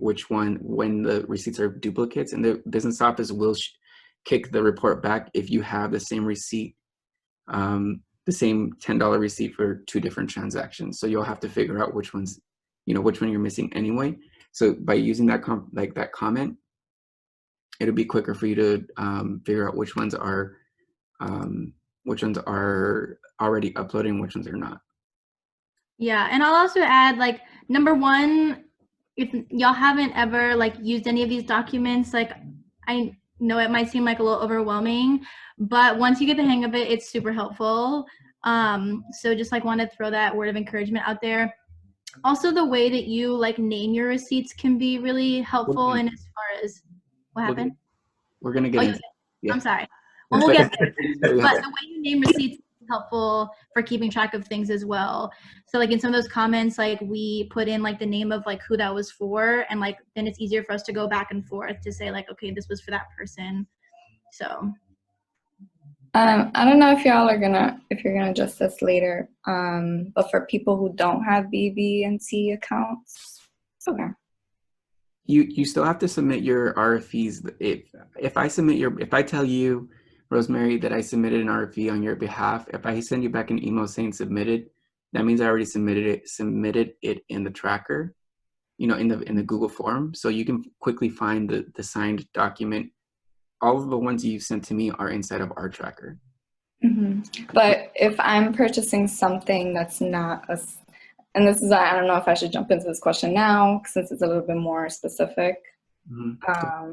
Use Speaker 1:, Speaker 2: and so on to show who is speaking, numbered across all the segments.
Speaker 1: which one, when the receipts are duplicates, and the business office will kick the report back if you have the same receipt, the same $10 receipt for two different transactions. So you'll have to figure out which ones, which one you're missing anyway. So by using that that comment, it'll be quicker for you to figure out which ones are already uploading, which ones are not.
Speaker 2: Yeah, and I'll also add, like, number one, if y'all haven't ever like used any of these documents, like, I know it might seem like a little overwhelming, but once you get the hang of it, it's super helpful. So just like want to throw that word of encouragement out there. Also, the way that you like name your receipts can be really helpful. And as far as what happened,
Speaker 1: we're gonna get into. Yeah.
Speaker 2: I'm sorry. Well, we'll get there. But the way you name receipts is helpful for keeping track of things as well. So like in some of those comments, like we put in like the name of like who that was for, and like then it's easier for us to go back and forth to say like, okay, this was for that person. So
Speaker 3: I don't know if y'all are if you're gonna adjust this later, but for people who don't have BB&T accounts, okay.
Speaker 1: You still have to submit your RFEs. If I tell you, Rosemary, that I submitted an RFE on your behalf, if I send you back an email saying submitted, that means I already submitted it in the tracker, in the Google form. So you can quickly find the signed document. All of the ones you sent to me are inside of our tracker.
Speaker 3: Mm-hmm. But if I'm purchasing something that's not and this is, I don't know if I should jump into this question now since it's a little bit more specific. Mm-hmm.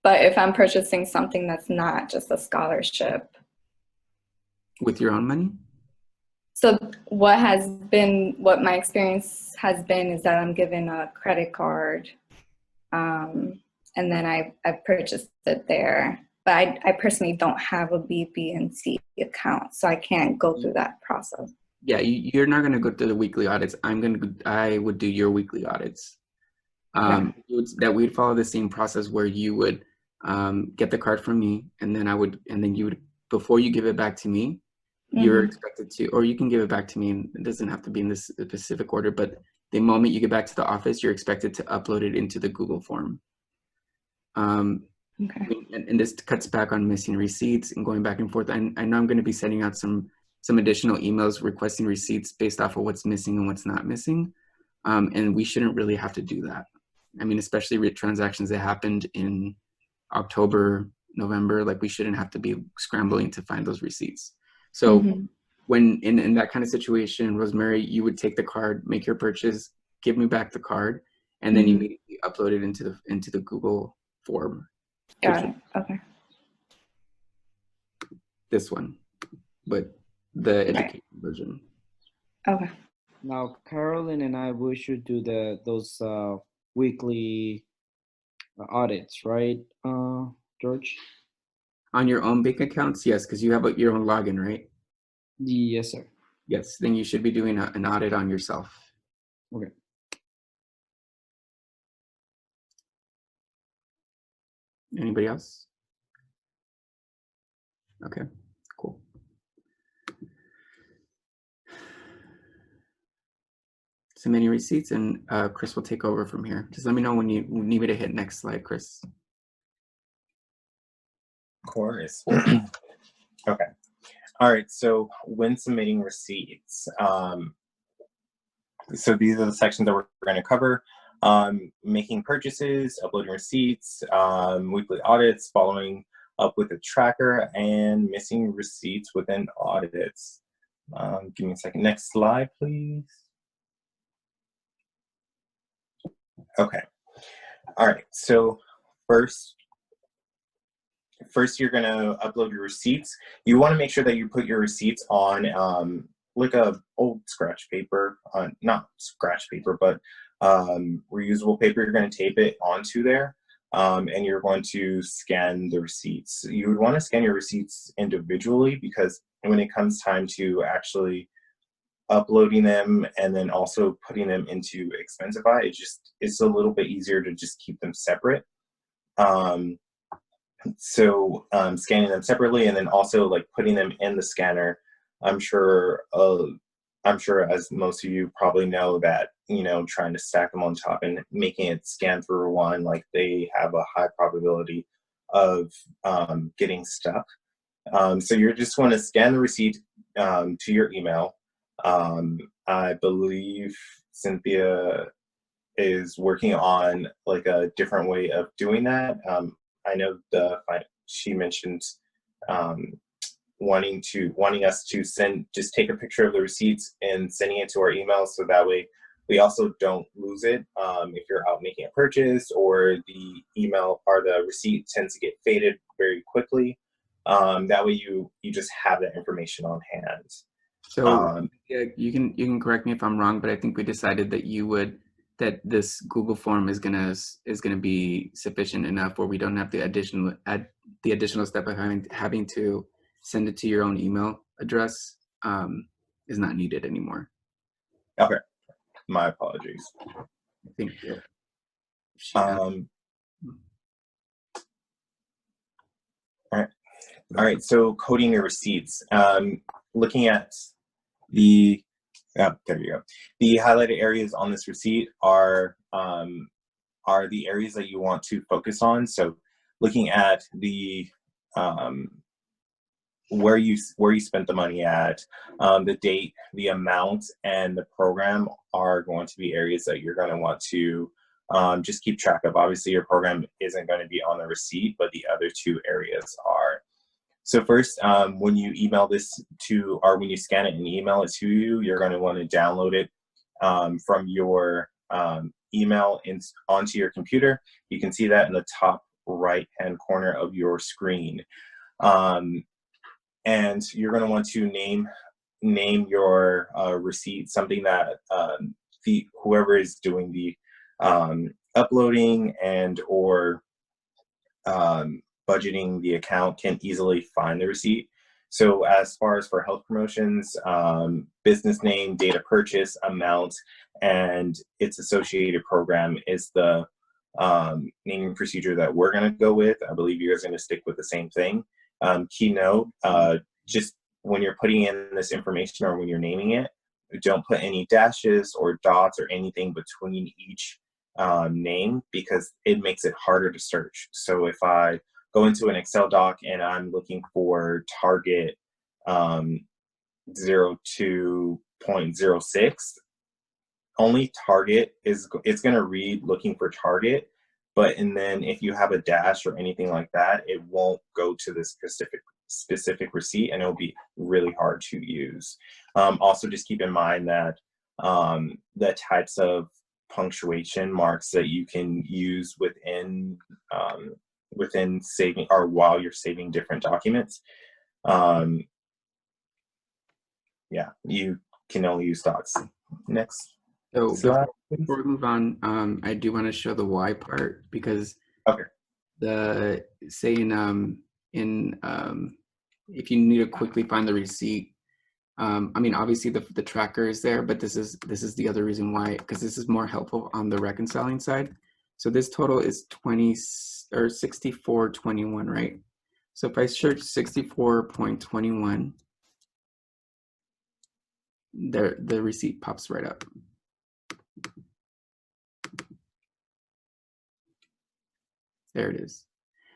Speaker 3: But if I'm purchasing something that's not just a scholarship.
Speaker 1: With your own money?
Speaker 3: So what my experience has been is that I'm given a credit card, and then I purchased it there. But I personally don't have a BB&T account, so I can't go through that process.
Speaker 1: Yeah, you're not going to go through the weekly audits. I would do your weekly audits. That we'd follow the same process where you would get the card from me, and then you would, before you give it back to me, you're expected to, or you can give it back to me, and it doesn't have to be in this specific order, but the moment you get back to the office, you're expected to upload it into the Google form.
Speaker 3: Okay.
Speaker 1: And this cuts back on missing receipts and going back and forth. I know I'm going to be sending out some additional emails requesting receipts based off of what's missing and what's not missing. And we shouldn't really have to do that. I mean, especially with transactions that happened in October, November, like we shouldn't have to be scrambling to find those receipts. So when in that kind of situation, Rosemary, you would take the card, make your purchase, give me back the card, and then immediately upload it into the Google form.
Speaker 3: Got it. Okay.
Speaker 1: This one, but the education version.
Speaker 3: Okay.
Speaker 4: Now, Carolyn and I, we should do those weekly audits, right, George?
Speaker 1: On your own bank accounts, yes, because you have your own login, right?
Speaker 4: Yes, sir.
Speaker 1: Yes, then you should be doing an audit on yourself.
Speaker 4: Okay.
Speaker 1: Anybody else? Okay, cool. Submitting receipts, and Chris will take over from here. Just let me know when you need me to hit next slide, Chris.
Speaker 5: Of course. Okay. All right, so when submitting receipts, so these are the sections that we're going to cover. Making purchases, uploading receipts, weekly audits, following up with a tracker, and missing receipts within audits. Give me a second. Next slide, please. Okay. All right, so first you're going to upload your receipts. You want to make sure that you put your receipts on like a old scratch paper, not scratch paper, but reusable paper. You're going to tape it onto there, and you're going to scan the receipts. You would want to scan your receipts individually, because when it comes time to actually uploading them and then also putting them into Expensify, it's a little bit easier to just keep them separate. So scanning them separately, and then also like putting them in the scanner. I'm sure I'm sure as most of you probably know that, trying to stack them on top and making it scan through one, like they have a high probability of getting stuck. So you're just going to scan the receipt to your email. I believe Cynthia is working on like a different way of doing that. I know she mentioned wanting us to just take a picture of the receipts and sending it to our email, so that way we also don't lose it if you're out making a purchase, or the email or the receipt tends to get faded very quickly. That way you just have that information on hand.
Speaker 1: So yeah, you can correct me if I'm wrong, but I think we decided that this Google form is gonna be sufficient enough where we don't have the additional step of having to send it to your own email address is not needed anymore.
Speaker 5: Okay, my apologies.
Speaker 1: I think.
Speaker 5: All right. So coding your receipts. Looking at there you go. The highlighted areas on this receipt are the areas that you want to focus on. So looking at the where you spent the money at, the date, the amount, and the program are going to be areas that you're going to want to just keep track of. Obviously, your program isn't going to be on the receipt, but the other two areas are. So first, when you email this to, or when you scan it and email it to you, you're going to want to download it from your email onto your computer. You can see that in the top right-hand corner of your screen. And you're going to want to name your receipt something that whoever is doing the uploading and or budgeting the account can easily find the receipt. So as far as for health promotions, business name, date of purchase, amount, and its associated program is the naming procedure that we're going to go with. I believe you guys are going to stick with the same thing. Keynote, just when you're putting in this information or when you're naming it, don't put any dashes or dots or anything between each name, because it makes it harder to search. So if I go into an Excel doc and I'm looking for target 02.06, only target it's going to read looking for target, and then if you have a dash or anything like that, it won't go to the specific receipt, and it'll be really hard to use. Also, just keep in mind that the types of punctuation marks that you can use within saving, or while you're saving different documents, yeah, you can only use dots. Next.
Speaker 1: So before we move on, I do want to show the why part, because
Speaker 5: okay,
Speaker 1: the saying if you need to quickly find the receipt, I mean, obviously the tracker is there, but this is the other reason why, because this is more helpful on the reconciling side. So this total is 64.21, right? So if I search 64.21, the receipt pops right up. There it is.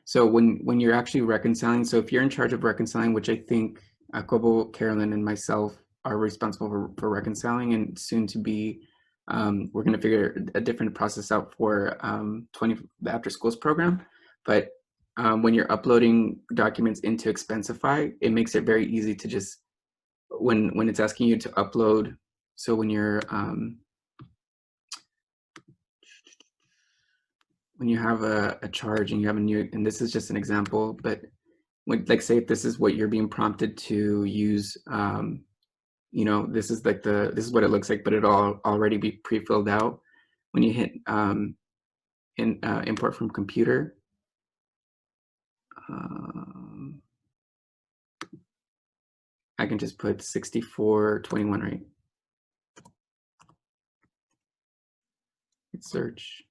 Speaker 1: So when you're actually reconciling, so if you're in charge of reconciling, which I think Kobo, Carolyn, and myself are responsible for reconciling, and soon to be, we're going to figure a different process out for the after schools program. But when you're uploading documents into Expensify, it makes it very easy to just, when it's asking you to upload, so when you're when you have a charge and you have a new, and this is just an example, but when, like, say if this is what you're being prompted to use, you know, this is like this is what it looks like, but it'll already be pre-filled out. When you hit import from computer, I can just put 64.21, right? Hit search,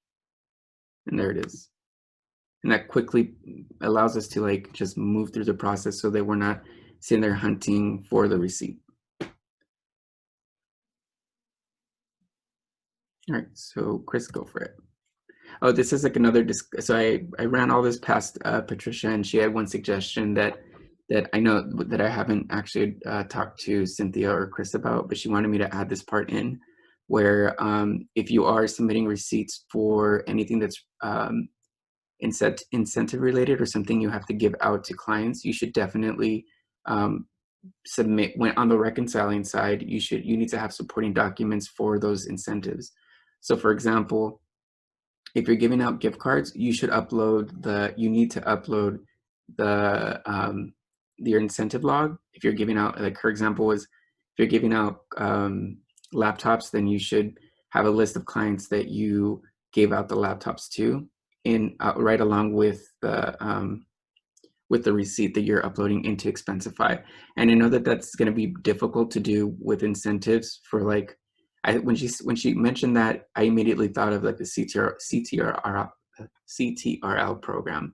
Speaker 1: and there it is. And that quickly allows us to like just move through the process so that we're not sitting there hunting for the receipt. All right, so Chris, go for it. Oh, this is like another, so I ran all this past Patricia, and she had one suggestion that I know that I haven't actually talked to Cynthia or Chris about, but she wanted me to add this part in, where if you are submitting receipts for anything that's incentive related or something you have to give out to clients, you should definitely submit, when on the reconciling side, you need to have supporting documents for those incentives. So for example, if you're giving out gift cards, you need to upload your incentive log. If you're giving out, like her example was, if you're giving out laptops, then you should have a list of clients that you gave out the laptops to, right along with the receipt that you're uploading into Expensify. And I know that that's going to be difficult to do with incentives for like, when she mentioned that, I immediately thought of like the CTRL program,